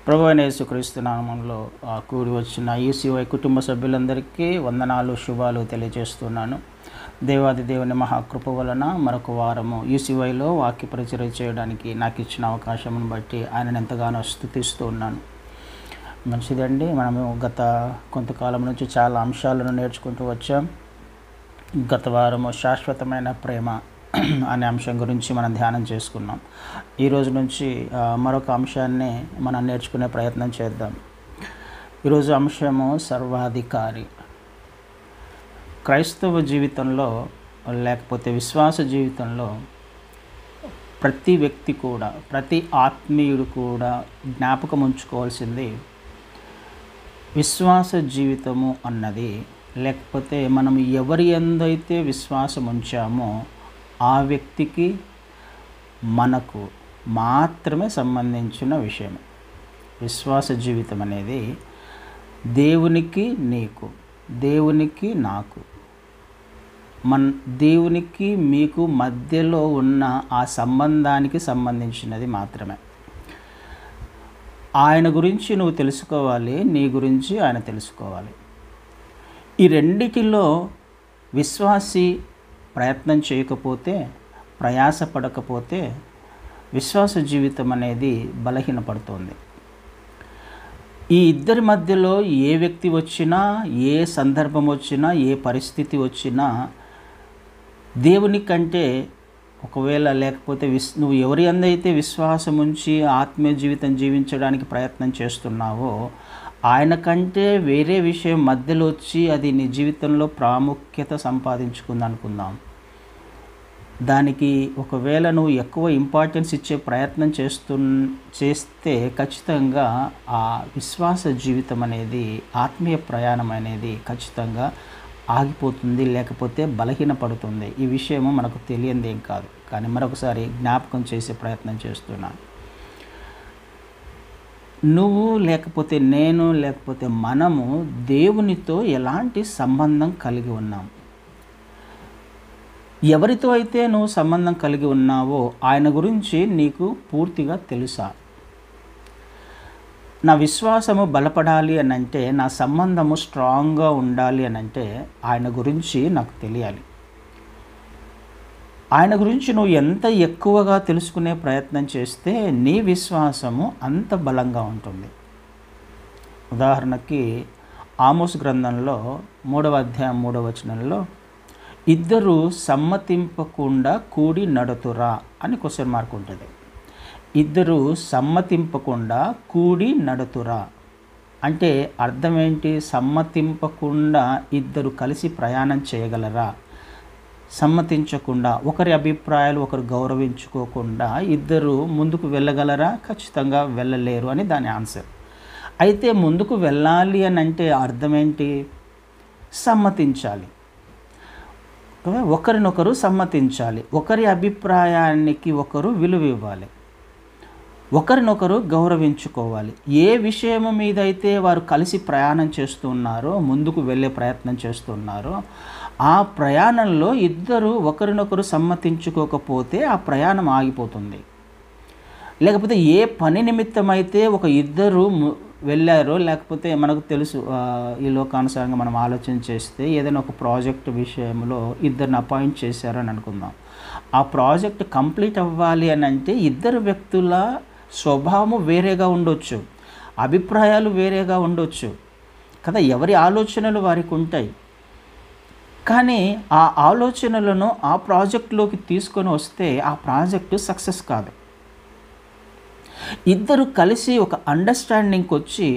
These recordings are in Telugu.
ప్రభువైన యేసుక్రీస్తు నామములో కూడి వచ్చిన ఈసీవై కుటుంబ సభ్యులందరికీ వందనాలు, శుభాలు తెలియజేస్తున్నాను. దేవాది దేవుని మహాకృప వలన మరొక వారము ఈసీవైలో వాక్య పరిచర్య చేయడానికి నాకు ఇచ్చిన అవకాశమును బట్టి ఆయనను ఎంతగానో స్తుతిస్తూ ఉన్నాను. మంచిదండి, మనము గత కొంతకాలం నుంచి చాలా అంశాలను నేర్చుకుంటూ వచ్చాం. గత వారము శాశ్వతమైన ప్రేమ అనే అంశం గురించి మనం ధ్యానం చేసుకున్నాం. ఈరోజు నుంచి మరొక అంశాన్ని మనం నేర్చుకునే ప్రయత్నం చేద్దాం. ఈరోజు అంశము సర్వాధికారి. క్రైస్తవ జీవితంలో లేకపోతే విశ్వాస జీవితంలో ప్రతి వ్యక్తి కూడా, ప్రతి ఆత్మీయుడు కూడా జ్ఞాపకం ఉంచుకోవాల్సింది విశ్వాస జీవితము అన్నది, లేకపోతే మనం ఎవరి యందైతే విశ్వాసం ఉంచామో ఆ వ్యక్తికి మనకు మాత్రమే సంబంధించిన విషయం. విశ్వాస జీవితం అనేది దేవునికి నీకు, దేవునికి నాకు, దేవునికి మీకు మధ్యలో ఉన్న ఆ సంబంధానికి సంబంధించినది మాత్రమే. ఆయన గురించి నువ్వు తెలుసుకోవాలి, నీ గురించి ఆయన తెలుసుకోవాలి. ఈ రెండిటిలో విశ్వాసి ప్రయత్నం చేయకపోతే, ప్రయాసపడకపోతే విశ్వాస జీవితం అనేది బలహీనపడుతుంది. ఈ ఇద్దరి మధ్యలో ఏ వ్యక్తి వచ్చినా, ఏ సందర్భం వచ్చినా, ఏ పరిస్థితి వచ్చినా దేవుని కంటే ఒకవేళ లేకపోతే నువ్వు ఎవరి అందైతే విశ్వాసం ఉంచి ఆత్మీయ జీవితం జీవించడానికి ప్రయత్నం చేస్తున్నావో ఆయన కంటే వేరే విషయం మధ్యలో వచ్చి అది నీ జీవితంలో ప్రాముఖ్యత సంపాదించుకుంది అనుకుందాం. దానికి ఒకవేళ నువ్వు ఎక్కువ ఇంపార్టెన్స్ ఇచ్చే ప్రయత్నం చేస్తే ఖచ్చితంగా ఆ విశ్వాస జీవితం అనేది, ఆత్మీయ ప్రయాణం అనేది ఖచ్చితంగా ఆగిపోతుంది, లేకపోతే బలహీనపడుతుంది. ఈ విషయము మనకు తెలియంది ఏం కాదు, కానీ మరొకసారి జ్ఞాపకం చేసే ప్రయత్నం చేస్తున్నాను. నువ్వు లేకపోతే నేను లేకపోతే మనము దేవునితో ఎలాంటి సంబంధం కలిగి ఉన్నాం? ఎవరితో అయితే నువ్వు సంబంధం కలిగి ఉన్నావో ఆయన గురించి నీకు పూర్తిగా తెలుసా? నా విశ్వాసము బలపడాలి అని అంటే, నా సంబంధము స్ట్రాంగ్గా ఉండాలి అని అంటే ఆయన గురించి నాకు తెలియాలి. ఆయన గురించి నువ్వు ఎంత ఎక్కువగా తెలుసుకునే ప్రయత్నం చేస్తే నీ విశ్వాసము అంత బలంగా ఉంటుంది. ఉదాహరణకి ఆమోస్ గ్రంథంలో 3వ అధ్యాయం 3వ వచనంలో ఇద్దరు సమ్మతింపకుండా కూడి నడుతురా అని క్వశ్చన్ మార్క్ ఉంటుంది. ఇద్దరు సమ్మతింపకుండా కూడి నడుతురా అంటే అర్థం ఏంటి? సమ్మతింపకుండా ఇద్దరు కలిసి ప్రయాణం చేయగలరా? సమ్మతించకుండా, ఒకరి అభిప్రాయాలు ఒకరు గౌరవించుకోకుండా ఇద్దరు ముందుకు వెళ్ళగలరా? ఖచ్చితంగా వెళ్ళలేరు అని దాని ఆన్సర్. అయితే ముందుకు వెళ్ళాలి అని అంటే అర్థం ఏంటి? సమ్మతించాలి, ఒకరినొకరు సమ్మతించాలి, ఒకరి అభిప్రాయానికి ఒకరు విలువ ఇవ్వాలి, ఒకరినొకరు గౌరవించుకోవాలి. ఏ విషయం మీద అయితే వారు కలిసి ప్రయాణం చేస్తున్నారో, ముందుకు వెళ్ళే ప్రయత్నం చేస్తున్నారో ఆ ప్రయాణంలో ఇద్దరు ఒకరినొకరు సమ్మతించుకోకపోతే ఆ ప్రయాణం ఆగిపోతుంది. లేకపోతే ఏ పని నిమిత్తమైతే ఒక ఇద్దరు వెళ్ళారో, లేకపోతే మనకు తెలుసు ఈ లోకానుసారంగా మనం ఆలోచన చేస్తే ఏదైనా ఒక ప్రాజెక్ట్ విషయంలో ఇద్దరిని అపాయింట్ చేశారని అనుకుందాం. ఆ ప్రాజెక్ట్ కంప్లీట్ అవ్వాలి అని అంటే ఇద్దరు వ్యక్తుల స్వభావము వేరేగా ఉండొచ్చు, అభిప్రాయాలు వేరేగా ఉండొచ్చు కదా, ఎవరి ఆలోచనలు వారికి ఉంటాయి. కానీ ఆ ఆలోచనలను ఆ ప్రాజెక్టులోకి తీసుకొని వస్తే ఆ ప్రాజెక్టు సక్సెస్ కాదు. ఇద్దరు కలిసి ఒక అండర్స్టాండింగ్కి వచ్చి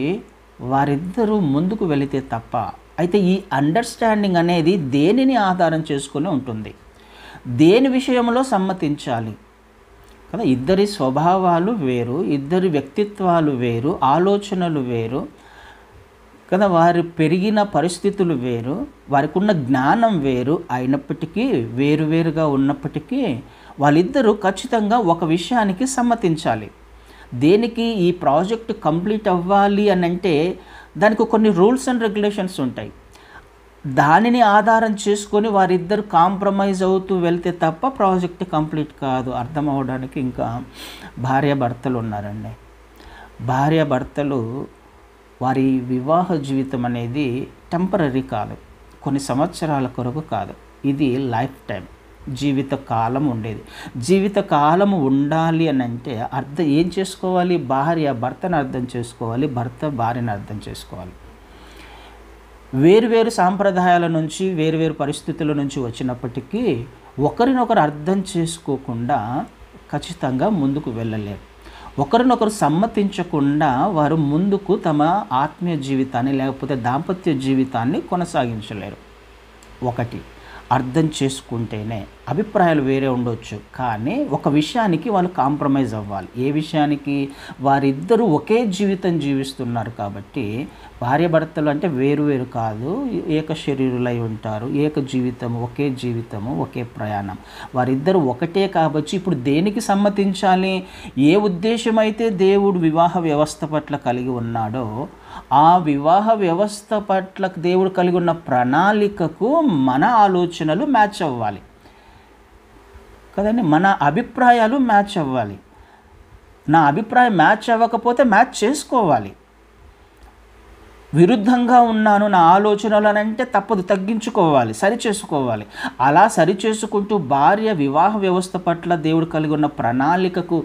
వారిద్దరూ ముందుకు వెళితే తప్ప. అయితే ఈ అండర్స్టాండింగ్ అనేది దేనిని ఆధారం చేసుకొని ఉంటుంది? దేని విషయంలో సమ్మతించాలి కదా? ఇద్దరి స్వభావాలు వేరు, ఇద్దరి వ్యక్తిత్వాలు వేరు, ఆలోచనలు వేరు కదా, వారు పెరిగిన పరిస్థితులు వేరు, వారికి ఉన్న జ్ఞానం వేరు అయినప్పటికీ, వేరువేరుగా ఉన్నప్పటికీ వాళ్ళిద్దరూ ఖచ్చితంగా ఒక విషయానికి సమ్మతించాలి. దేనికి? ఈ ప్రాజెక్ట్ కంప్లీట్ అవ్వాలి అని అంటే దానికి కొన్ని రూల్స్ అండ్ రెగ్యులేషన్స్ ఉంటాయి. దానిని ఆధారం చేసుకొని వారిద్దరు కాంప్రమైజ్ అవుతూ వెళ్తే తప్ప ప్రాజెక్ట్ కంప్లీట్ కాదు. అర్థం అవ్వడానికి ఇంకా భార్యాభర్తలు ఉన్నారండి. భార్యాభర్తలు వారి వివాహ జీవితం అనేది టెంపరరీ కాదు, కొన్ని సంవత్సరాల కొరకు కాదు, ఇది లైఫ్ టైం, జీవితకాలం ఉండేది. జీవితకాలం ఉండాలి అని అంటే ఏం చేసుకోవాలి? భార్య భర్తను అర్థం చేసుకోవాలి, భర్త భార్యను అర్థం చేసుకోవాలి. వేరువేరు సాంప్రదాయాల నుంచి, వేరువేరు పరిస్థితుల నుంచి వచ్చినప్పటికీ ఒకరినొకరు అర్థం చేసుకోకుండా ఖచ్చితంగా ముందుకు వెళ్ళలేరు. ఒకరినొకరు సమ్మతించకుండా వారు ముందుకు తమ ఆత్మీయ జీవితాన్ని లేకపోతే దాంపత్య జీవితాన్ని కొనసాగించలేరు. ఒకటి, అర్థం చేసుకుంటేనే. అభిప్రాయాలు వేరే ఉండొచ్చు, కానీ ఒక విషయానికి వాళ్ళు కాంప్రమైజ్ అవ్వాలి. ఏ విషయానికి? వారిద్దరూ ఒకే జీవితం జీవిస్తున్నారు కాబట్టి. భార్యాభర్తలు అంటే వేరు వేరు కాదు, ఏక శరీరులై ఉంటారు, ఏక జీవితము, ఒకే జీవితము, ఒకే ప్రయాణం. వారిద్దరూ ఒకటే కాబట్టి ఇప్పుడు దేనికి సమ్మతించాలి? ఏ ఉద్దేశం అయితే దేవుడు వివాహ వ్యవస్థ పట్ల కలిగి ఉన్నాడో ఆ వివాహ వ్యవస్థ పట్ల దేవుడు కలిగి ఉన్న ప్రణాళికకు మన ఆలోచనలు మ్యాచ్ అవ్వాలి కదండి. మన అభిప్రాయాలు మ్యాచ్ అవ్వాలి. నా అభిప్రాయం మ్యాచ్ అవ్వకపోతే మ్యాచ్ చేసుకోవాలి. విరుద్ధంగా ఉన్నాను నా ఆలోచనలు అని అంటే తప్పదు, తగ్గించుకోవాలి, సరిచేసుకోవాలి. అలా సరిచేసుకుంటూ భార్య వివాహ వ్యవస్థ పట్ల దేవుడు కలిగి ఉన్న ప్రణాళికకు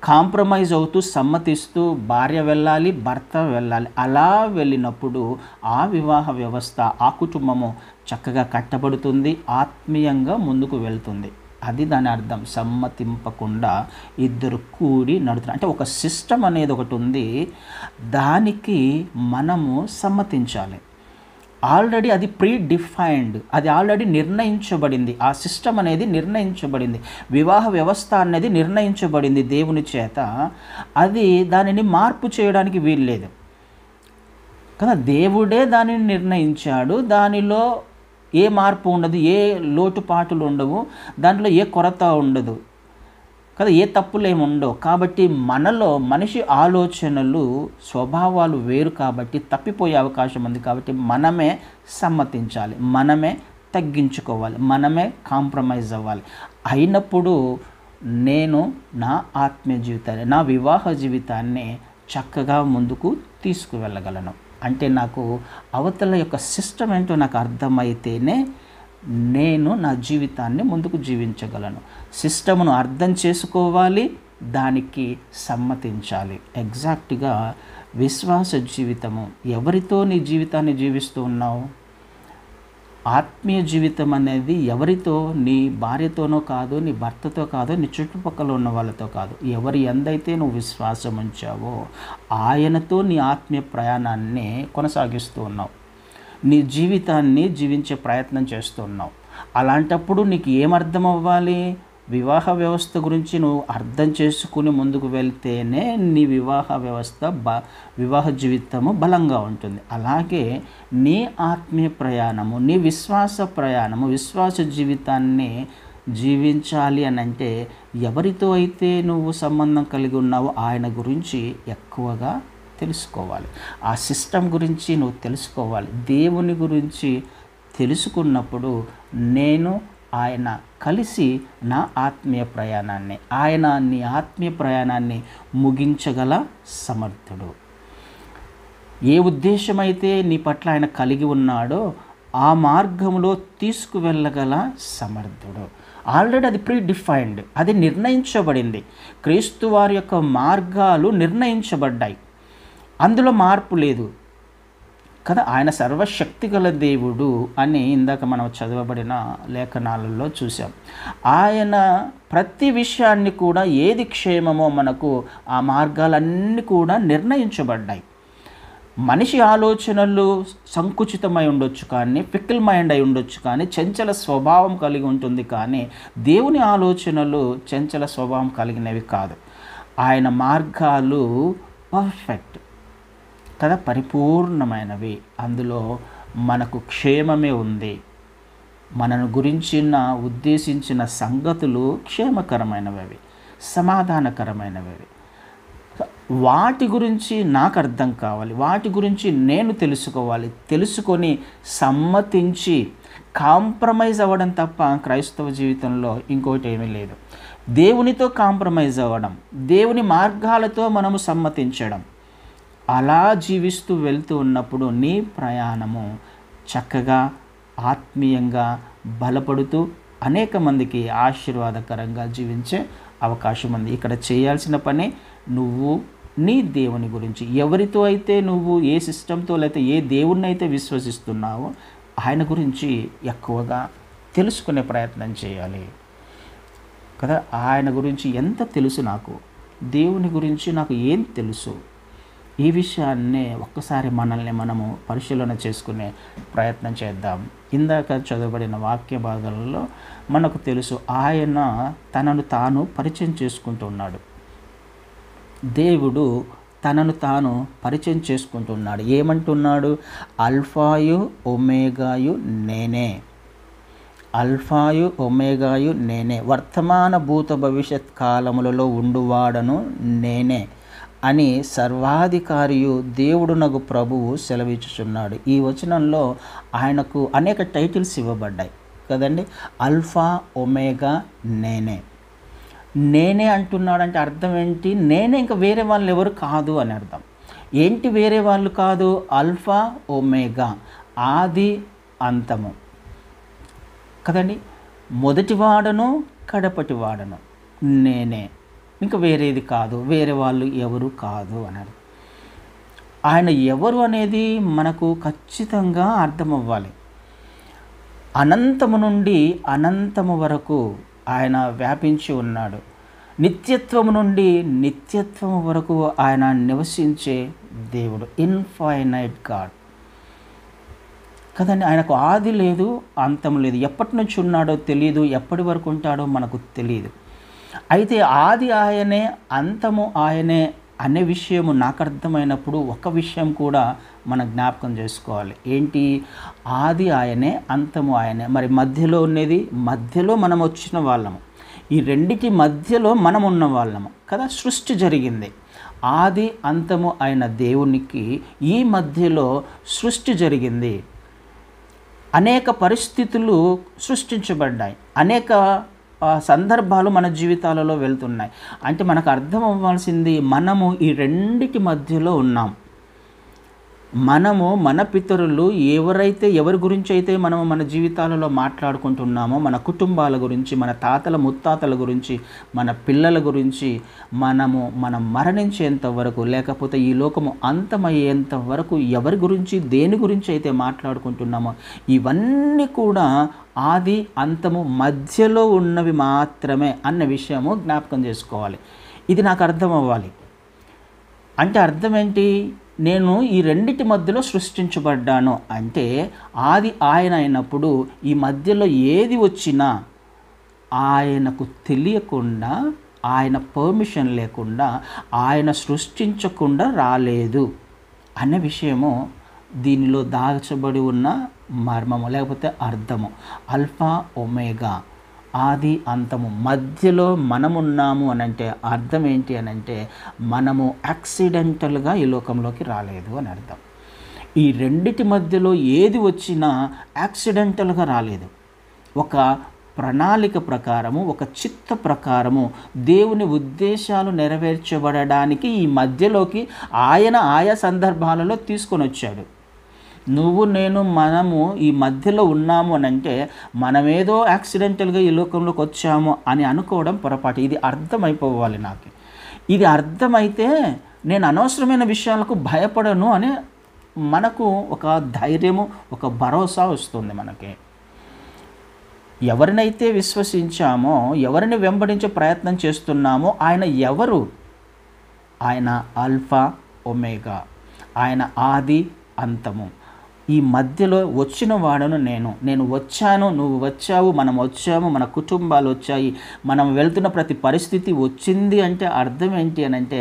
కాంప్రమైజ్ అవుతూ సమ్మతిస్తూ భార్య వెళ్ళాలి, భర్త వెళ్ళాలి. అలా వెళ్ళినప్పుడు ఆ వివాహ వ్యవస్థ, ఆ కుటుంబము చక్కగా కట్టబడుతుంది, ఆత్మీయంగా ముందుకు వెళ్తుంది. అది దాని అర్థం. సమ్మతింపకుండా ఇద్దరు కూడి నడుతున్నారు అంటే ఒక సిస్టమ్ అనేది ఒకటి ఉంది, దానికి మనము సమ్మతించాలి. ఆల్రెడీ అది ప్రీ డిఫైన్డ్, అది ఆల్రెడీ నిర్ణయించబడింది. ఆ సిస్టమ్ అనేది నిర్ణయించబడింది, వివాహ వ్యవస్థ అనేది నిర్ణయించబడింది దేవుని చేత. అది దానిని మార్పు చేయడానికి వీల్లేదు కదా. దేవుడే దానిని నిర్ణయించాడు, దానిలో ఏ మార్పు ఉండదు, ఏ లోటుపాటులు ఉండవు, దాంట్లో ఏ కొరత ఉండదు కదా, ఏ తప్పులు ఏమి ఉండవు. కాబట్టి మనలో మనిషి ఆలోచనలు, స్వభావాలు వేరు కాబట్టి తప్పిపోయే అవకాశం ఉంది. కాబట్టి మనమే సమ్మతించాలి, మనమే తగ్గించుకోవాలి, మనమే కాంప్రమైజ్ అవ్వాలి. అయినప్పుడు నేను నా ఆత్మీయ జీవితాన్ని, నా వివాహ జీవితాన్ని చక్కగా ముందుకు తీసుకువెళ్ళగలను. అంటే నాకు అవతల యొక్క సిస్టమ్ ఏంటో నాకు అర్థమైతేనే నేను నా జీవితాన్ని ముందుకు జీవించగలను. సిస్టమ్ను అర్థం చేసుకోవాలి, దానికి సమ్మతించాలి. ఎగ్జాక్ట్గా విశ్వాస జీవితము, ఎవరితో నీ జీవితాన్ని జీవిస్తూ ఉన్నావు? ఆత్మీయ జీవితం అనేది ఎవరితో? నీ భార్యతోనో కాదు, నీ భర్తతో కాదు, నీ చుట్టుపక్కల ఉన్న వాళ్ళతో కాదు. ఎవరి ఎందైతే నువ్వు విశ్వాసం ఉంచావో ఆయనతో నీ ఆత్మీయ ప్రయాణాన్ని కొనసాగిస్తూ ఉన్నావు, నీ జీవితాన్ని జీవించే ప్రయత్నం చేస్తున్నావు. అలాంటప్పుడు నీకు ఏమర్థం అవ్వాలి? వివాహ వ్యవస్థ గురించి నువ్వు అర్థం చేసుకుని ముందుకు వెళ్తేనే నీ వివాహ జీవితము బలంగా ఉంటుంది. అలాగే నీ ఆత్మీయ ప్రయాణము, నీ విశ్వాస ప్రయాణము, విశ్వాస జీవితాన్ని జీవించాలి అని అంటే ఎవరితో అయితే నువ్వు సంబంధం కలిగి ఉన్నావో ఆయన గురించి ఎక్కువగా తెలుసుకోవాలి. ఆ సిస్టమ్ గురించి నువ్వు తెలుసుకోవాలి. దేవుని గురించి తెలుసుకున్నప్పుడు నేను ఆయన కలిసి నా ఆత్మీయ ప్రయాణాన్ని, ఆయన నీ ఆత్మీయ ప్రయాణాన్ని ముగించగల సమర్థుడు. ఏ ఉద్దేశమైతే నీ పట్ల ఆయన కలిగి ఉన్నాడో ఆ మార్గంలో తీసుకువెళ్ళగల సమర్థుడు. ఆల్రెడీ అది ప్రీ డిఫైన్డ్, అది నిర్ణయించబడింది. క్రీస్తు వారి యొక్క మార్గాలు నిర్ణయించబడ్డాయి, అందులో మార్పు లేదు కదా. ఆయన సర్వశక్తి గల దేవుడు అని ఇందాక మనం చదవబడిన లేఖనాలలో చూసాం. ఆయన ప్రతి విషయాన్ని కూడా, ఏది క్షేమమో మనకు ఆ మార్గాలన్నీ కూడా నిర్ణయించబడ్డాయి. మనిషి ఆలోచనలు సంకుచితమై ఉండొచ్చు, కానీ ఫికిల్ మైండ్ అయి ఉండొచ్చు, కానీ చంచల స్వభావం కలిగి ఉంటుంది. కానీ దేవుని ఆలోచనలు చంచల స్వభావం కలిగినవి కాదు. ఆయన మార్గాలు పర్ఫెక్ట్ కదా, పరిపూర్ణమైనవి. అందులో మనకు క్షేమమే ఉంది. మనను గురించిన ఉద్దేశించిన సంగతులు క్షేమకరమైనవి, సమాధానకరమైనవి. వాటి గురించి నాకు అర్థం కావాలి, వాటి గురించి నేను తెలుసుకోవాలి. తెలుసుకొని సమ్మతించి కాంప్రమైజ్ అవ్వడం తప్ప క్రైస్తవ జీవితంలో ఇంకోటి ఏమీ లేదు. దేవునితో కాంప్రమైజ్ అవ్వడం, దేవుని మార్గాలతో మనము సమ్మతించడం, అలా జీవిస్తూ వెళ్తూ ఉన్నప్పుడు నీ ప్రయాణము చక్కగా ఆత్మీయంగా బలపడుతూ అనేక మందికి ఆశీర్వాదకరంగా జీవించే అవకాశం ఉంది. ఇక్కడ చేయాల్సిన పని నువ్వు నీ దేవుని గురించి ఎవరితో అయితే నువ్వు ఏ సిస్టంతో లేకపోతే ఏ దేవుణ్ణి అయితే విశ్వసిస్తున్నావో ఆయన గురించి ఎక్కువగా తెలుసుకునే ప్రయత్నం చేయాలి కదా. ఆయన గురించి ఎంత తెలుసు, నాకు దేవుని గురించి నాకు ఏం తెలుసు, ఈ విషయాన్నే ఒక్కసారి మనల్ని మనము పరిశీలన చేసుకునే ప్రయత్నం చేద్దాం. ఇందాక చదవబడిన వాక్య భాగాలలో మనకు తెలుసు ఆయన తనను తాను పరిచయం చేసుకుంటున్నాడు. దేవుడు తనను తాను పరిచయం చేసుకుంటున్నాడు. ఏమంటున్నాడు? అల్ఫాయు ఒమేగాయు నేనే, అల్ఫాయు ఒమేగాయు నేనే, వర్తమాన భూత భవిష్యత్ కాలములలో ఉండువాడను నేనే అని సర్వాధికారియు దేవుడునగు ప్రభువు సెలవిచ్చుచున్నాడు. ఈ వచనంలో ఆయనకు అనేక టైటిల్స్ ఇవ్వబడ్డాయి కదండి. అల్ఫా ఒమేగా నేనే, నేనే అంటున్నాడంటే అర్థం ఏంటి? నేనే, ఇంకా వేరే వాళ్ళు ఎవరు కాదు అని అర్థం. ఏంటి వేరే వాళ్ళు కాదు? అల్ఫా ఒమేగా, ఆది అంతము కదండి. మొదటివాడను కడపటివాడను నేనే, ఇంకా వేరేది కాదు, వేరే వాళ్ళు ఎవరు కాదు అని అర్థం. ఆయన ఎవరు అనేది మనకు ఖచ్చితంగా అర్థమవ్వాలి. అనంతము నుండి అనంతము వరకు ఆయన వ్యాపించి ఉన్నాడు. నిత్యత్వము నుండి నిత్యత్వము వరకు ఆయన నివసించే దేవుడు, ఇన్ఫైనైట్ గాడ్ కదండి. ఆయనకు ఆది లేదు, అంతం లేదు. ఎప్పటి నుంచి ఉన్నాడో తెలియదు, ఎప్పటి వరకు ఉంటాడో మనకు తెలియదు. అయితే ఆది ఆయనే, అంతము ఆయనే అనే విషయము నాకు అర్థమైనప్పుడు ఒక విషయం కూడా మనం జ్ఞాపకం చేసుకోవాలి. ఏంటి? ఆది ఆయనే, అంతము ఆయనే. మరి మధ్యలో ఉన్నది, మధ్యలో మనం వచ్చిన వాళ్ళము, ఈ రెండిటి మధ్యలో మనం ఉన్న వాళ్ళము కదా. సృష్టి జరిగింది. ఆది అంతము అయిన దేవునికి ఈ మధ్యలో సృష్టి జరిగింది. అనేక పరిస్థితులు సృష్టించబడ్డాయి, అనేక సందర్భాలు మన జీవితాలలో వెళ్తున్నాయి. అంటే మనకు అర్థం అవ్వాల్సింది, మనము ఈ రెండిటి మధ్యలో ఉన్నాం. మనము మన పితరులు ఎవరి గురించి అయితే మనము మన జీవితాలలో మాట్లాడుకుంటున్నామో, మన కుటుంబాల గురించి, మన తాతల ముత్తాతల గురించి, మన పిల్లల గురించి, మనం మరణించేంత వరకు, లేకపోతే ఈ లోకము అంతమయ్యేంత వరకు ఎవరి గురించి, దేని గురించి అయితే మాట్లాడుకుంటున్నామో ఇవన్నీ కూడా ఆది అంతము మధ్యలో ఉన్నవి మాత్రమే అన్న విషయము జ్ఞాపకం చేసుకోవాలి. ఇది నాకు అర్థం అవ్వాలి. అంటే అర్థం ఏంటి? నేను ఈ రెండిటి మధ్యలో సృష్టించబడ్డాను అంటే ఆది ఆయన అయినప్పుడు ఈ మధ్యలో ఏది వచ్చినా ఆయనకు తెలియకుండా, ఆయన పర్మిషన్ లేకుండా, ఆయన సృష్టించకుండా రాలేదు అనే విషయము దీనిలో దాచబడి ఉన్న మర్మము, లేకపోతే అర్థము. అల్ఫా ఒమేగా, ఆది అంతము మధ్యలో మనమున్నాము అని అంటే అర్థం ఏంటి అని అంటే మనము యాక్సిడెంటల్గా ఈ లోకంలోకి రాలేదు అని అర్థం. ఈ రెండిటి మధ్యలో ఏది వచ్చినా యాక్సిడెంటల్గా రాలేదు. ఒక ప్రణాళిక ప్రకారము, ఒక చిత్త ప్రకారము దేవుని ఉద్దేశాలు నెరవేర్చబడడానికి ఈ మధ్యలోకి ఆయన ఆయా సందర్భాలలో తీసుకొని వచ్చాడు. నువ్వు నేను మనము ఈ మధ్యలో ఉన్నాము అని అంటే మనమేదో యాక్సిడెంటల్గా ఈ లోకంలోకి వచ్చాము అని అనుకోవడం పొరపాటు. ఇది అర్థమైపోవాలి నాకు. ఇది అర్థమైతే నేను అనవసరమైన విషయాలకు భయపడను అని మనకు ఒక ధైర్యము, ఒక భరోసా వస్తుంది మనకి. ఎవరినైతే విశ్వసించామో, ఎవరిని వెంబడించే ప్రయత్నం చేస్తున్నామో ఆయన ఎవరు? ఆయన ఆల్ఫా ఒమేగా, ఆయన ఆది అంతము. ఈ మధ్యలో వచ్చిన వాడను నేను వచ్చాను, నువ్వు వచ్చావు, మనం వచ్చాము, మన కుటుంబాలు వచ్చాయి, మనం వెళ్తున్న ప్రతి పరిస్థితి వచ్చింది అంటే అర్థం ఏంటి అని అంటే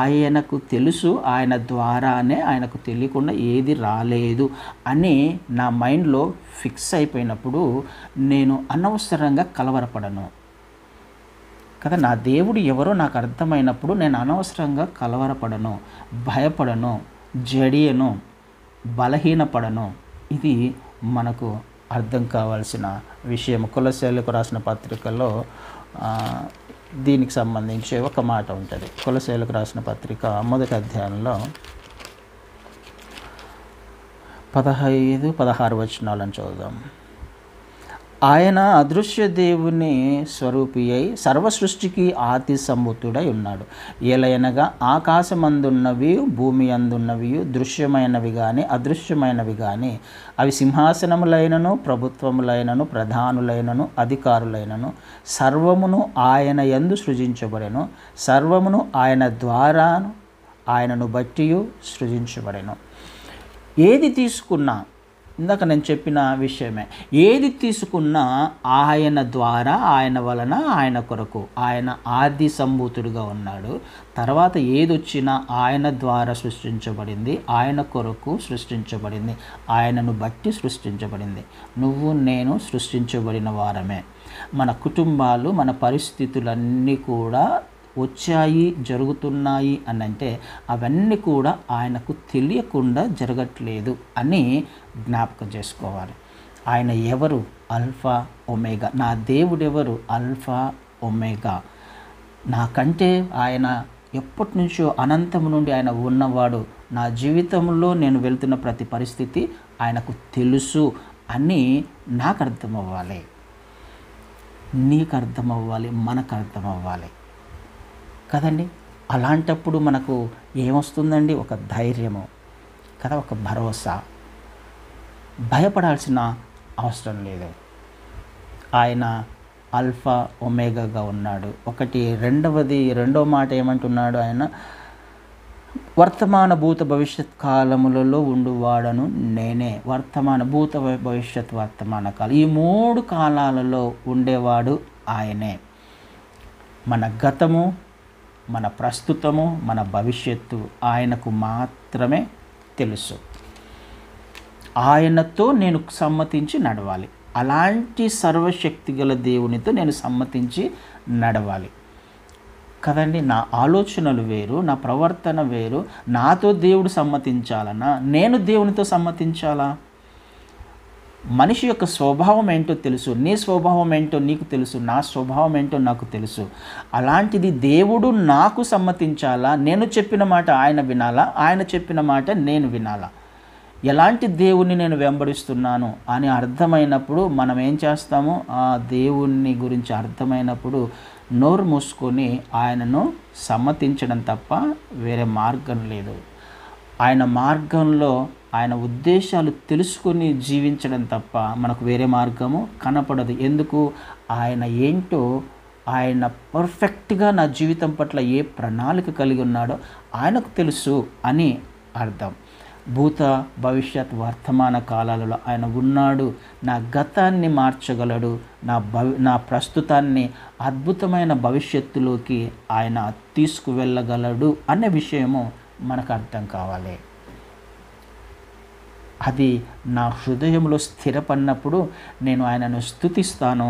ఆయనకు తెలుసు, ఆయన ద్వారానే, ఆయనకు తెలియకుండా ఏది రాలేదు అని నా మైండ్లో ఫిక్స్ అయిపోయినప్పుడు నేను అనవసరంగా కలవరపడను కదా. నా దేవుడు ఎవరో నాకు అర్థమైనప్పుడు నేను అనవసరంగా కలవరపడను, భయపడను, జడియను, బలహీనపడను. ఇది మనకు అర్థం కావాల్సిన విషయం. కొలస్సీయులకు రాసిన పత్రికలో దీనికి సంబంధించి ఒక మాట ఉంటుంది. కొలస్సీయులకు రాసిన పత్రిక 1వ అధ్యాయంలో 15, 16 వచనాలను చదువుదాం. ఆయన అదృశ్య దేవుని స్వరూపి అయి సర్వ సృష్టికి ఆది సంభూతుడై ఉన్నాడు. ఏలయనగా ఆకాశమందున్నవి భూమి అందున్నవి దృశ్యమైనవి కానీ అదృశ్యమైనవి కానీ, అవి సింహాసనములైనను ప్రభుత్వములైనను ప్రధానులైనను అధికారులైనను సర్వమును ఆయన యందు సృజించబడెను. సర్వమును ఆయన ద్వారా ఆయనను బట్టి సృజించబడెను. ఏది తీసుకున్నా, ఇందాక నేను చెప్పిన విషయమే, ఏది తీసుకున్నా ఆయన ద్వారా, ఆయన వలన, ఆయన కొరకు. ఆయన ఆది సంభూతుడిగా ఉన్నాడు. తర్వాత ఏదొచ్చినా ఆయన ద్వారా సృష్టించబడింది, ఆయన కొరకు సృష్టించబడింది, ఆయనను బట్టి సృష్టించబడింది. నువ్వు నేను సృష్టించబడిన వారమే. మన కుటుంబాలు, మన పరిస్థితులన్నీ కూడా వచ్చాయి, జరుగుతున్నాయి అని అంటే అవన్నీ కూడా ఆయనకు తెలియకుండా జరగట్లేదు అని జ్ఞాపకం చేసుకోవాలి. ఆయన ఎవరు? Alpha omega. నా దేవుడెవరు? Alpha omega. నాకంటే ఆయన ఎప్పటి నుంచో అనంతము నుండి ఆయన ఉన్నవాడు. నా జీవితంలో నేను వెళ్తున్న ప్రతి పరిస్థితి ఆయనకు తెలుసు అని నాకు అర్థమవ్వాలి, నీకు అర్థమవ్వాలి, మనకు అర్థమవ్వాలి కదండి. అలాంటప్పుడు మనకు ఏమొస్తుందండి? ఒక ధైర్యము కదా, ఒక భరోసా. భయపడాల్సిన అవసరం లేదు. ఆయన అల్ఫా ఒమేగాగా ఉన్నాడు. రెండవ మాట ఏమంటున్నాడు? ఆయన వర్తమాన భూత భవిష్యత్ కాలములలో ఉండువాడను నేనే. వర్తమాన భూత భవిష్యత్ వర్తమాన కాలం, ఈ 3 కాలాలలో ఉండేవాడు ఆయనే. మన గతము, మన ప్రస్తుతము, మన భవిష్యత్తు ఆయనకు మాత్రమే తెలుసు. ఆయనతో నేను సమ్మతించి నడవాలి. అలాంటి సర్వశక్తి గల దేవునితో నేను సమ్మతించి నడవాలి కదండి. నా ఆలోచనలు వేరు, నా ప్రవర్తన వేరు. నాతో దేవుడు సమ్మతించాలన్నా నేను దేవునితో సమ్మతించాలా? మనిషి యొక్క స్వభావం ఏంటో తెలుసు, నీ స్వభావం ఏంటో నీకు తెలుసు, నా స్వభావం ఏంటో నాకు తెలుసు. అలాంటిది దేవుడు నాకు సమ్మతించాలా? నేను చెప్పిన మాట ఆయన వినాలా? ఆయన చెప్పిన మాట నేను వినాలా? ఎలాంటి దేవుణ్ణి నేను వెంబడిస్తున్నాను అని అర్థమైనప్పుడు మనం ఏం చేస్తాము? ఆ దేవుణ్ణి గురించి అర్థమైనప్పుడు నోరు మూసుకొని ఆయనను సమ్మతించడం తప్ప వేరే మార్గం లేదు. ఆయన మార్గంలో ఆయన ఉద్దేశాలు తెలుసుకొని జీవించడం తప్ప మనకు వేరే మార్గము కనపడదు. ఎందుకు? ఆయన ఏంటో, ఆయన పర్ఫెక్ట్గా నా జీవితం పట్ల ఏ ప్రణాళిక కలిగి ఉన్నాడో ఆయనకు తెలుసు అని అర్థం. భూత భవిష్యత్ వర్తమాన కాలాలలో ఆయన ఉన్నాడు. నా గతాన్ని మార్చగలడు, నా ప్రస్తుతాన్ని అద్భుతమైన భవిష్యత్తులోకి ఆయన తీసుకువెళ్ళగలడు అనే విషయము మనకు అర్థం కావాలి. అది నా హృదయంలో స్థిరపడినప్పుడు నేను ఆయనను స్తుతిస్తాను,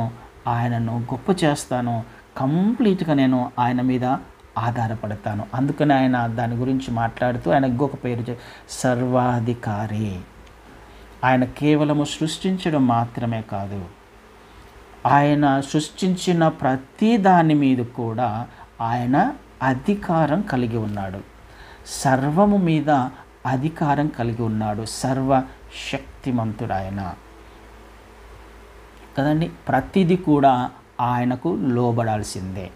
ఆయనను గొప్ప చేస్తాను, కంప్లీట్గా నేను ఆయన మీద ఆధారపడతాను. అందుకని ఆయన దాని గురించి మాట్లాడుతూ ఆయన ఇంకొక పేరు సర్వాధికారి. ఆయన కేవలము సృష్టించడం మాత్రమే కాదు, ఆయన సృష్టించిన ప్రతి దాని మీద కూడా ఆయన అధికారం కలిగి ఉన్నాడు. సర్వము మీద అధికారం కలిగి ఉన్నాడు. సర్వశక్తిమంతుడు ఆయన కదండి. ప్రతిదీ కూడా ఆయనకు లోబడాల్సిందే.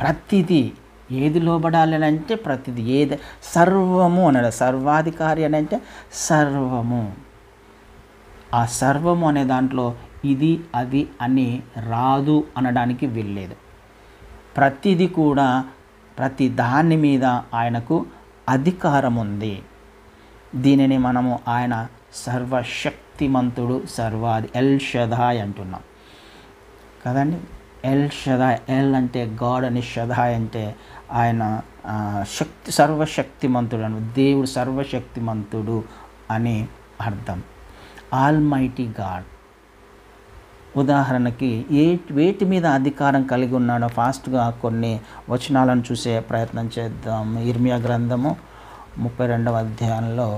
ప్రతిదీ ఏది లోబడాలి అని అంటే ప్రతిదీ, ఏది సర్వము అన్నాడు. సర్వాధికారి అని అంటే సర్వము. ఆ సర్వము అనే దాంట్లో ఇది అది అని రాదు అనడానికి వీల్లేదు. ప్రతిదీ కూడా ప్రతి దాని మీద ఆయనకు అధికారం ఉంది. దీనిని మనము ఆయన సర్వశక్తిమంతుడు, ఎల్ షదాయ్ అంటున్నాం కదండి. ఎల్ షదాయ్, ఎల్ అంటే గాడ్ అని, షదాయ్ అంటే ఆయన సర్వశక్తిమంతుడు అని, దేవుడు సర్వశక్తిమంతుడు అని అర్థం. Almighty God. ఉదాహరణకి వేటి మీద అధికారం కలిగి ఉన్నాడో ఫాస్ట్గా కొన్ని వచనాలను చూసే ప్రయత్నం చేద్దాం. ఇర్మియా గ్రంథము 32వ అధ్యాయంలో,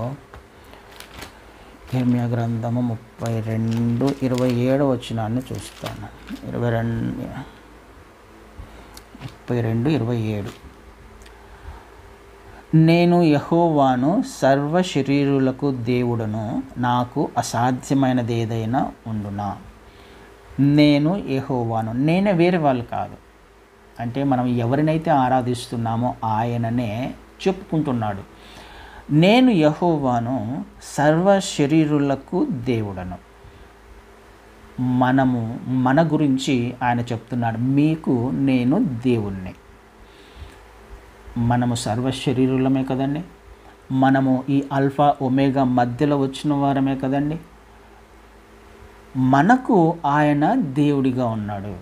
ఇర్మియా గ్రంథము 32:27 వచనాన్ని చూస్తాను. 32:27 నేను యెహోవాను, సర్వ శరీరులకు దేవుడను, నాకు అసాధ్యమైనది ఏదైనా ఉండునా. నేను యెహోవాను, నేనే వేరే వాళ్ళు కాదు. అంటే మనం ఎవరినైతే ఆరాధిస్తున్నామో ఆయననే చెప్పుకుంటున్నాడు. నేను యెహోవాను, సర్వ శరీరులకు దేవుడను. మన గురించి ఆయన చెప్తున్నాడు, మీకు నేను దేవుణ్ణి. మనము సర్వ శరీరులమే కదండి. మనము ఈ ఆల్ఫా ఒమేగా మధ్యలో వచ్చిన వారమే కదండి. మనకు ఆయన దేవుడిగా ఉన్నాడు.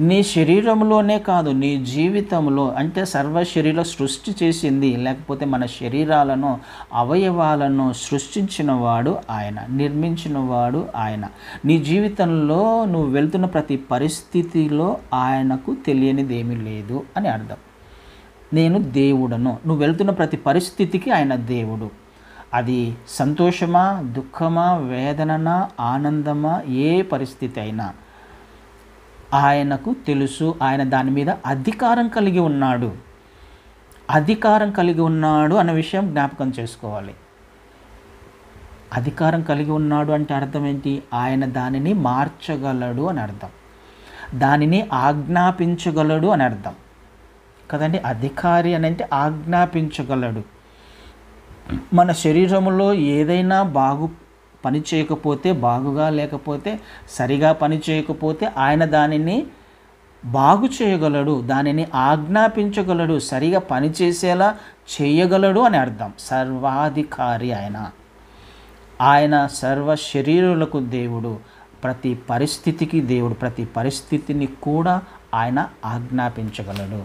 నీ శరీరంలోనే కాదు, నీ జీవితంలో, అంటే సర్వ శరీర సృష్టి చేసింది, లేకపోతే మన శరీరాలను, అవయవాలను సృష్టించిన వాడు ఆయన, నిర్మించిన వాడు ఆయన. నీ జీవితంలో నువ్వు వెళ్తున్న ప్రతి పరిస్థితిలో ఆయనకు తెలియనిది ఏమీ లేదు అని అర్థం. నేను దేవుడను, నువ్వు వెళ్తున్న ప్రతి పరిస్థితికి ఆయన దేవుడు. అది సంతోషమా, దుఃఖమా, వేదననా, ఆనందమా, ఏ పరిస్థితి అయినా ఆయనకు తెలుసు. ఆయన దాని మీద అధికారం కలిగి ఉన్నాడు. అధికారం కలిగి ఉన్నాడు అన్న విషయం జ్ఞాపకం చేసుకోవాలి. అధికారం కలిగి ఉన్నాడు అంటే అర్థం ఏంటి? ఆయన దానిని మార్చగలడు అని అర్థం, దానిని ఆజ్ఞాపించగలడు అని అర్థం కదండి. అధికారి అని అంటే ఆజ్ఞాపించగలడు. మన శరీరంలో ఏదైనా పని చేయకపోతే, బాగుగా లేకపోతే, సరిగా పని చేయకపోతే ఆయన దానిని బాగు చేయగలడు, దానిని ఆజ్ఞాపించగలడు, సరిగా పనిచేసేలా చేయగలడు అని అర్థం. సర్వాధికారి ఆయన. ఆయన సర్వ శరీరులకు దేవుడు, ప్రతి పరిస్థితికి దేవుడు, ప్రతి పరిస్థితిని కూడా ఆయన ఆజ్ఞాపించగలడు.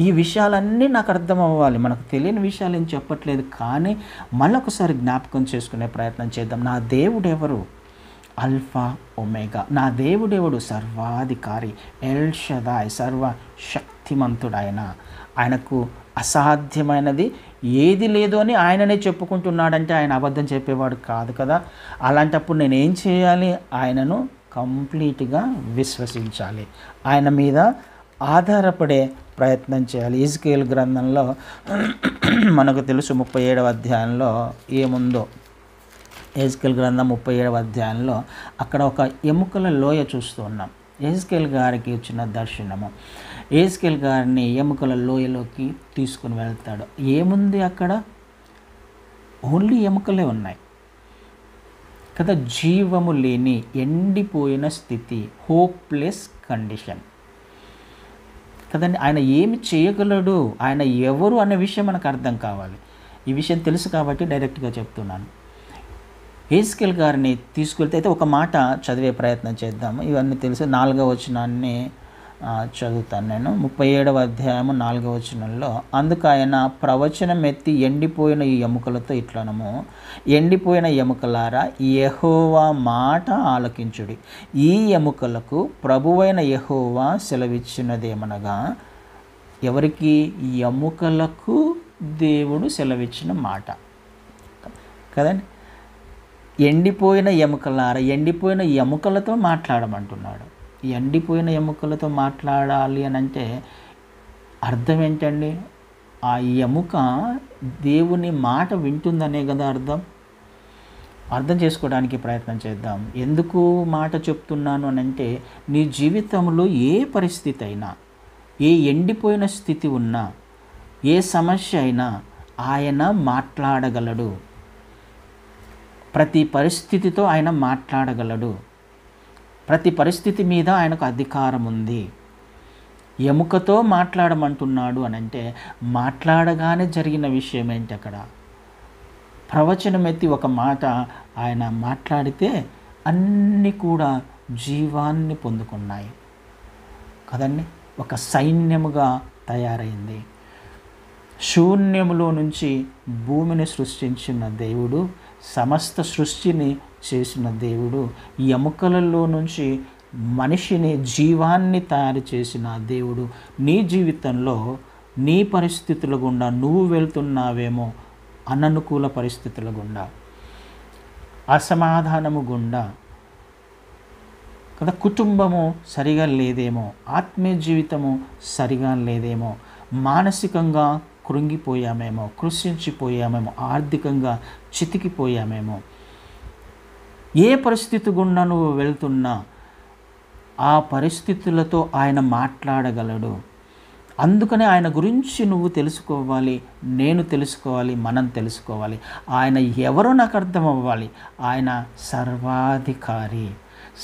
ఈ విషయాలన్నీ నాకు అర్థం అవ్వాలి. మనకు తెలియని విషయాలు ఏం చెప్పట్లేదు, కానీ మళ్ళొకసారి జ్ఞాపకం చేసుకునే ప్రయత్నం చేద్దాం. నా దేవుడు ఎవరు? Alpha omega. నా దేవుడెవడు? సర్వాధికారి, ఎల్ షదాయ్, సర్వశక్తిమంతుడు ఆయన. ఆయనకు అసాధ్యమైనది ఏది లేదు అని ఆయననే చెప్పుకుంటున్నాడంటే ఆయన అబద్ధం చెప్పేవాడు కాదు కదా. అలాంటప్పుడు నేనేం చేయాలి? ఆయనను కంప్లీట్గా విశ్వసించాలి, ఆయన మీద ఆధారపడే ప్రయత్నం చేయాలి. యెహెజ్కేలు గ్రంథంలో మనకు తెలుసు 37వ అధ్యాయంలో ఏముందో. యెహెజ్కేలు గ్రంథం 37వ అధ్యాయంలో అక్కడ ఒక ఎముకల లోయ చూస్తూ ఉన్నాం. యెహెజ్కేలు గారికి వచ్చిన దర్శనము. యెహెజ్కేలు గారిని ఎముకల లోయలోకి తీసుకుని వెళ్తాడు. ఏముంది అక్కడ? ఓన్లీ ఎముకలే ఉన్నాయి కదా. జీవము లేని ఎండిపోయిన స్థితి, హోప్లెస్ కండిషన్ కదండి. ఆయన ఏమి చేయగలడు, ఆయన ఎవరు అనే విషయం మనకు అర్థం కావాలి. ఈ విషయం తెలుసు కాబట్టి డైరెక్ట్గా చెప్తున్నాను. యెహెజ్కేలు గారిని తీసుకెళ్తే అయితే ఒక మాట చదివే ప్రయత్నం చేద్దాము. ఇవన్నీ తెలుసు. 4వ వచనాన్ని చదువుతాను నేను. 37వ అధ్యాయము 4వ వచనంలో, అందుకు ఆయన ప్రవచనం ఎత్తి ఎండిపోయిన ఈ ఎముకలతో ఇట్లనము, ఎండిపోయిన ఎముకలారా, యెహోవా మాట ఆలకించుడి. ఈ ఎముకలకు ప్రభువైన యెహోవా సెలవిచ్చినదేమనగా, ఎవరికి? ఎముకలకు దేవుడు సెలవిచ్చిన మాట కదండి. ఎండిపోయిన ఎముకలారా, ఎండిపోయిన ఎముకలతో మాట్లాడమంటున్నాడు. ఎండిపోయిన ఎముకలతో మాట్లాడాలి అని అంటే అర్థం ఏంటండి? ఆ ఎముక దేవుని మాట వింటుందనే కదా అర్థం చేసుకోవడానికి ప్రయత్నం చేద్దాం. ఎందుకు మాట చెప్తున్నాను అని అంటే, నీ జీవితంలో ఏ పరిస్థితి అయినా, ఏ ఎండిపోయిన స్థితి ఉన్నా, ఏ సమస్య అయినా ఆయన మాట్లాడగలడు. ప్రతి పరిస్థితితో ఆయన మాట్లాడగలడు. ప్రతి పరిస్థితి మీద ఆయనకు అధికారం ఉంది. ఎముకతో మాట్లాడమంటున్నాడు అని అంటే మాట్లాడగానే జరిగిన విషయం ఏంటి? అక్కడ ప్రవచనం ఎత్తి ఒక మాట ఆయన మాట్లాడితే అన్నీ కూడా జీవాన్ని పొందుకున్నాయి కదండి. ఒక సైన్యముగా తయారైంది. శూన్యములో నుంచి భూమిని సృష్టించిన దేవుడు, సమస్త సృష్టిని చేసిన దేవుడు, ఎముకలలో నుంచి మనిషిని, జీవాన్ని తయారు చేసిన దేవుడు, నీ జీవితంలో నీ పరిస్థితుల గుండా నువ్వు వెళ్తున్నావేమో, అననుకూల పరిస్థితుల గుండా, అసమాధానము గుండా కదా, కుటుంబము సరిగా లేదేమో, ఆత్మీయ జీవితము సరిగా లేదేమో, మానసికంగా కృంగిపోయామేమో, కృషించిపోయామేమో, ఆర్థికంగా చితికిపోయామేమో, ఏ పరిస్థితి గుండా నువ్వు వెళ్తున్నా ఆ పరిస్థితులతో ఆయన మాట్లాడగలడు. అందుకనే ఆయన గురించి నువ్వు తెలుసుకోవాలి, నేను తెలుసుకోవాలి, మనం తెలుసుకోవాలి. ఆయన ఎవరో నాకు అర్థం అవ్వాలి. ఆయన సర్వాధికారి,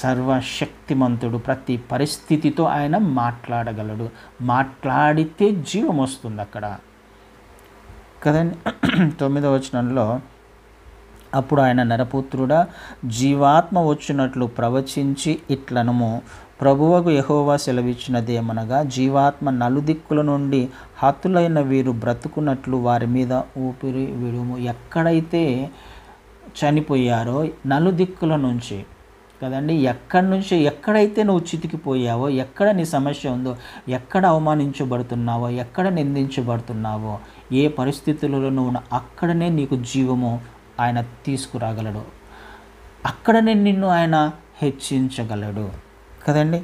సర్వశక్తిమంతుడు. ప్రతి పరిస్థితితో ఆయన మాట్లాడగలడు. మాట్లాడితే జీవం వస్తుంది అక్కడ కదండి. 9వ వచనంలో, అప్పుడు ఆయన నరపుత్రుడా, జీవాత్మ వచ్చినట్లు ప్రవచించి ఇట్లనము, ప్రభువకు యెహోవా సెలవిచ్చినదేమనగా, జీవాత్మ నలుదిక్కుల నుండి హతులైన వీరు బ్రతుకున్నట్లు వారి మీద ఊపిరి విడుము. ఎక్కడైతే చనిపోయారో నలుదిక్కుల నుంచి కదండి, ఎక్కడి నుంచి ఎక్కడైతే నువ్వు చితికిపోయావో, ఎక్కడ నీ సమస్య ఉందో, ఎక్కడ అవమానించబడుతున్నావో, ఎక్కడ నిందించబడుతున్నావో, ఏ పరిస్థితులలో నువ్వు అక్కడనే నీకు జీవము ఆయన తీసుకురాగలడు. అక్కడనే నిన్ను ఆయన హెచ్చించగలడు కదండి.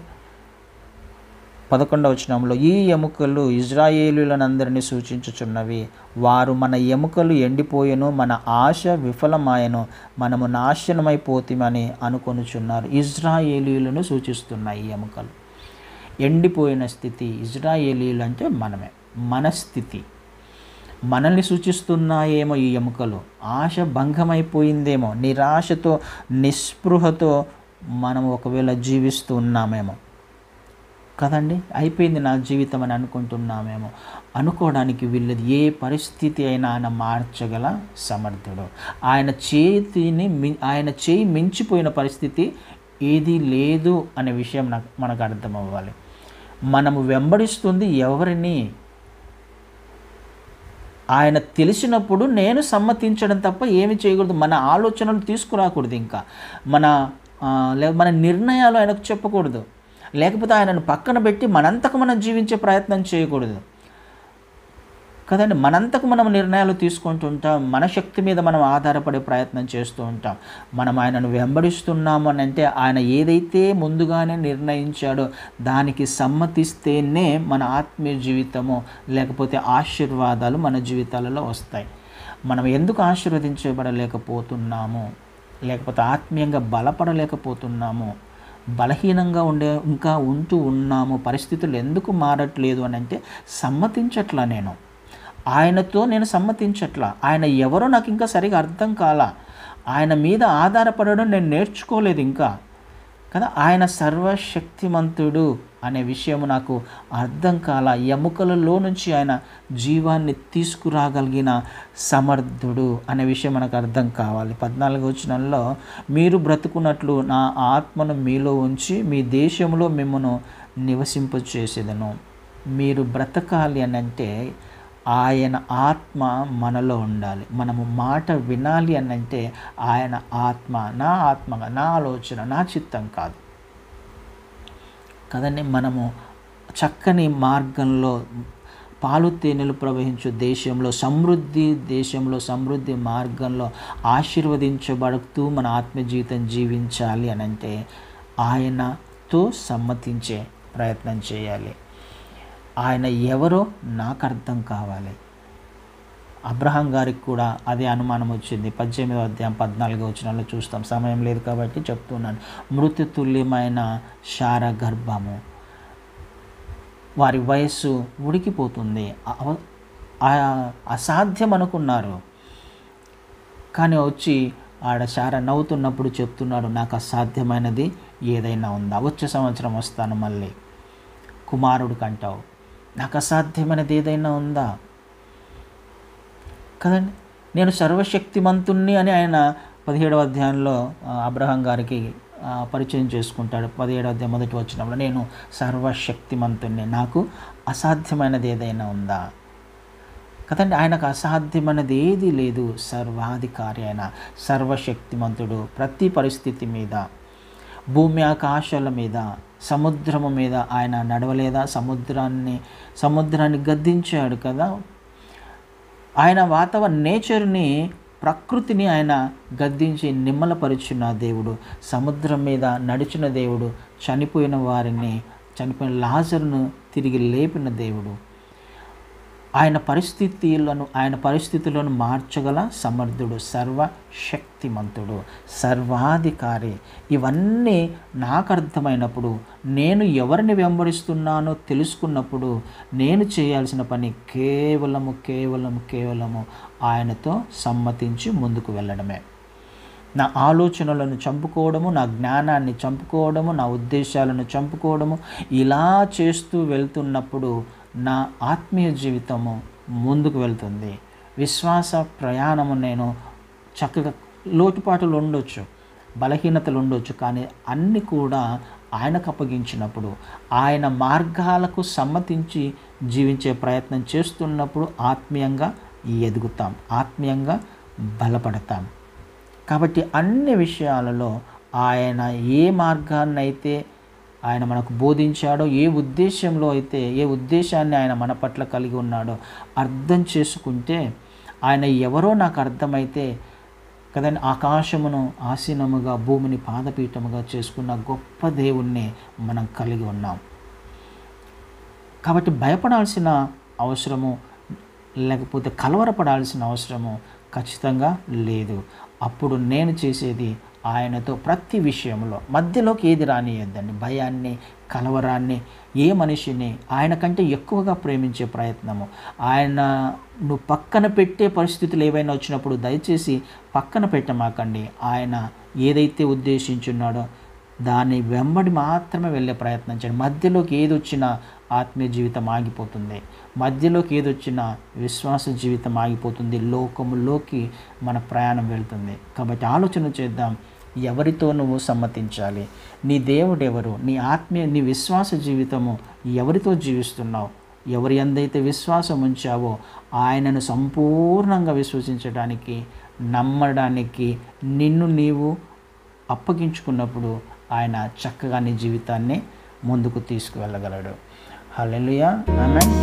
11వ వచనంలో, ఈ ఎముకలు ఇజ్రాయేలులనందరినీ సూచించుచున్నవి. వారు మన ఎముకలు ఎండిపోయెను, మన ఆశ విఫలమాయను, మనము నాశనమైపోతామని అనుకొనుచున్నారు. ఇజ్రాయేలీయులను సూచిస్తున్నాయి ఈ ఎముకలు. ఎండిపోయిన స్థితి. ఇజ్రాయేలీయులు అంటే మనమే, మన స్థితి. మనల్ని సూచిస్తున్నాయేమో ఈ ఎముకలు. ఆశ భంగమైపోయిందేమో, నిరాశతో నిస్పృహతో మనం ఒకవేళ జీవిస్తూ ఉన్నామేమో కదండి. అయిపోయింది నా జీవితం అని అనుకుంటున్నామేమో. అనుకోవడానికి వీళ్ళది. ఏ పరిస్థితి అయినా ఆయన మార్చగల సమర్థుడు. ఆయన చేయి మించిపోయిన పరిస్థితి ఏదీ లేదు అనే విషయం మనకు అర్థం అవ్వాలి. మనము వెంబడిస్తుంది ఎవరిని? ఆయన తెలిసినప్పుడు నేను సమ్మతించడం తప్ప ఏమి చేయకూడదు. మన ఆలోచనలు తీసుకురాకూడదు. ఇంకా మన నిర్ణయాలు ఆయనకు చెప్పకూడదు. లేకపోతే ఆయనను పక్కన పెట్టి మనంతకు మనం జీవించే ప్రయత్నం చేయకూడదు కదండి. మనంతకు మనం నిర్ణయాలు తీసుకుంటూ ఉంటాం. మన శక్తి మీద మనం ఆధారపడే ప్రయత్నం చేస్తూ ఉంటాం. మనం ఆయనను వెంబడిస్తున్నాము అని అంటే ఆయన ఏదైతే ముందుగానే నిర్ణయించాడో దానికి సమ్మతిస్తేనే మన ఆత్మీయ జీవితము లేకపోతే ఆశీర్వాదాలు మన జీవితాలలో వస్తాయి. మనం ఎందుకు ఆశీర్వదించబడలేకపోతున్నాము, లేకపోతే ఆత్మీయంగా బలపడలేకపోతున్నాము, బలహీనంగా ఇంకా ఉంటూ ఉన్నాము, పరిస్థితులు ఎందుకు మారట్లేదు అని అంటే సమ్మతించట్లా. ఆయనతో నేను సమ్మతించట్లా. ఆయన ఎవరో నాకు ఇంకా సరిగా అర్థం కాలా. ఆయన మీద ఆధారపడడం నేను నేర్చుకోలేదు ఇంకా కదా. ఆయన సర్వశక్తిమంతుడు అనే విషయం నాకు అర్థం కాల. ఎముకలలో నుంచి ఆయన జీవాన్ని తీసుకురాగలిగిన సమర్థుడు అనే విషయం మనకు అర్థం కావాలి. 14వ వచనంలో, మీరు బ్రతుకున్నట్లు నా ఆత్మను మీలో ఉంచి మీ దేశంలో మిమ్మను నివసింపచేసేదను. మీరు బ్రతకాలి అని అంటే ఆయన ఆత్మ మనలో ఉండాలి. మనము మాట వినాలి అని అంటే ఆయన ఆత్మ, నా ఆత్మగా, నా ఆలోచన, నా చిత్తం కాదు కదండి. మనము చక్కని మార్గంలో పాలు తేనెలు ప్రవహించు దేశంలో సమృద్ధి మార్గంలో ఆశీర్వదించబడుతూ మన ఆత్మ జీవితం జీవించాలి అని అంటే ఆయనతో సమ్మతించే ప్రయత్నం చేయాలి. ఆయన ఎవరో నాకు అర్థం కావాలి. అబ్రహాం గారికి కూడా అదే అనుమానం వచ్చింది. 18వ అధ్యాయం 14వ వచనంలో చూస్తాం. సమయం లేదు కాబట్టి చెప్తున్నాను. మృతతుల్యమైన శార గర్భము, వారి వయస్సు ఉడికిపోతుంది. అసాధ్యం అనుకున్నారు. కానీ వచ్చి ఆడ శార నవ్వుతున్నప్పుడు చెప్తున్నాడు, నాకు అసాధ్యమైనది ఏదైనా ఉందా? వచ్చే సంవత్సరం వస్తాను మళ్ళీ కుమారుడు కంటావు, నాకు అసాధ్యమైనది ఏదైనా ఉందా కదండి. నేను సర్వశక్తిమంతుణ్ణి అని ఆయన 17వ అధ్యాయంలో అబ్రహాం గారికి పరిచయం చేసుకుంటాడు. 17వ అధ్యాయం 1వ వచనంలో, నేను సర్వశక్తిమంతుణ్ణి, నాకు అసాధ్యమైనది ఏదైనా ఉందా కదండి. ఆయనకు అసాధ్యమైనది ఏది లేదు. సర్వాధికారి అయిన సర్వశక్తిమంతుడు. ప్రతి పరిస్థితి మీద, భూమి ఆకాశాల మీద, సముద్రము మీద ఆయన నడవలేదా? సముద్రాన్ని గద్దించాడు కదా. ఆయన నేచర్ని, ప్రకృతిని ఆయన గద్దించి నిమ్మలపరిచిన దేవుడు, సముద్రం మీద నడిచిన దేవుడు, చనిపోయిన లాజరును తిరిగి లేపిన దేవుడు. ఆయన పరిస్థితులను మార్చగల సమర్థుడు, సర్వశక్తిమంతుడు, సర్వాధికారి. ఇవన్నీ నాకు అర్థమైనప్పుడు, నేను ఎవరిని వెంబడిస్తున్నానో తెలుసుకున్నప్పుడు, నేను చేయాల్సిన పని కేవలము ఆయనతో సమ్మతించి ముందుకు వెళ్ళడమే. నా ఆలోచనలను చంపుకోవడము, నా జ్ఞానాన్ని చంపుకోవడము, నా ఉద్దేశాలను చంపుకోవడము, ఇలా చేస్తూ వెళ్తున్నప్పుడు నా ఆత్మీయ జీవితము ముందుకు వెళ్తుంది. విశ్వాస ప్రయాణము నేను చక్కగా లోటుపాటులు ఉండొచ్చు, బలహీనతలు ఉండొచ్చు, కానీ అన్నీ కూడా ఆయనకు అప్పగించినప్పుడు, ఆయన మార్గాలకు సమ్మతించి జీవించే ప్రయత్నం చేస్తున్నప్పుడు ఆత్మీయంగా ఎదుగుతాం, ఆత్మీయంగా బలపడతాం. కాబట్టి అన్ని విషయాలలో ఆయన ఏ మార్గాన్నైతే ఆయన మనకు బోధించాడో, ఏ ఉద్దేశాన్ని ఆయన మన పట్ల కలిగి ఉన్నాడో అర్థం చేసుకుంటే, ఆయన ఎవరో నాకు అర్థమైతే కదండి, ఆకాశమును ఆసీనముగా భూమిని పాదపీఠముగా చేసుకున్న గొప్ప దేవుణ్ణి మనం కలిగి ఉన్నాం. కాబట్టి భయపడాల్సిన అవసరము, లేకపోతే కలవరపడాల్సిన అవసరము ఖచ్చితంగా లేదు. అప్పుడు నేను చేసేది ఆయనతో ప్రతి విషయంలో మధ్యలోకి ఏది రానియద్దండి. భయాన్ని, కలవరాన్ని, ఏ మనిషిని ఆయన కంటే ఎక్కువగా ప్రేమించే ప్రయత్నము, నువ్వు పక్కన పెట్టే పరిస్థితులు ఏవైనా వచ్చినప్పుడు దయచేసి పక్కన పెట్టమాకండి. ఆయన ఏదైతే ఉద్దేశించున్నాడో దాన్ని వెంబడి మాత్రమే వెళ్ళే ప్రయత్నం చేయండి. మధ్యలోకి ఏది వచ్చినా ఆత్మీయ జీవితం ఆగిపోతుంది, మధ్యలోకి ఏది వచ్చినా విశ్వాస జీవితం ఆగిపోతుంది, లోకములోకి మన ప్రయాణం వెళ్తుంది. కాబట్టి ఆలోచన చేద్దాం, ఎవరితో నువ్వు సమ్మతించాలి? నీ దేవుడు ఎవరు? నీ విశ్వాస జీవితము ఎవరితో జీవిస్తున్నావు? ఎవరి యందైతే విశ్వాసం ఉంచావో ఆయనను సంపూర్ణంగా విశ్వసించడానికి, నమ్మడానికి నిన్ను నీవు అప్పగించుకున్నప్పుడు ఆయన చక్కగా నీ జీవితాన్ని ముందుకు తీసుకువెళ్ళగలడు. హల్లెలూయా, ఆమేన్.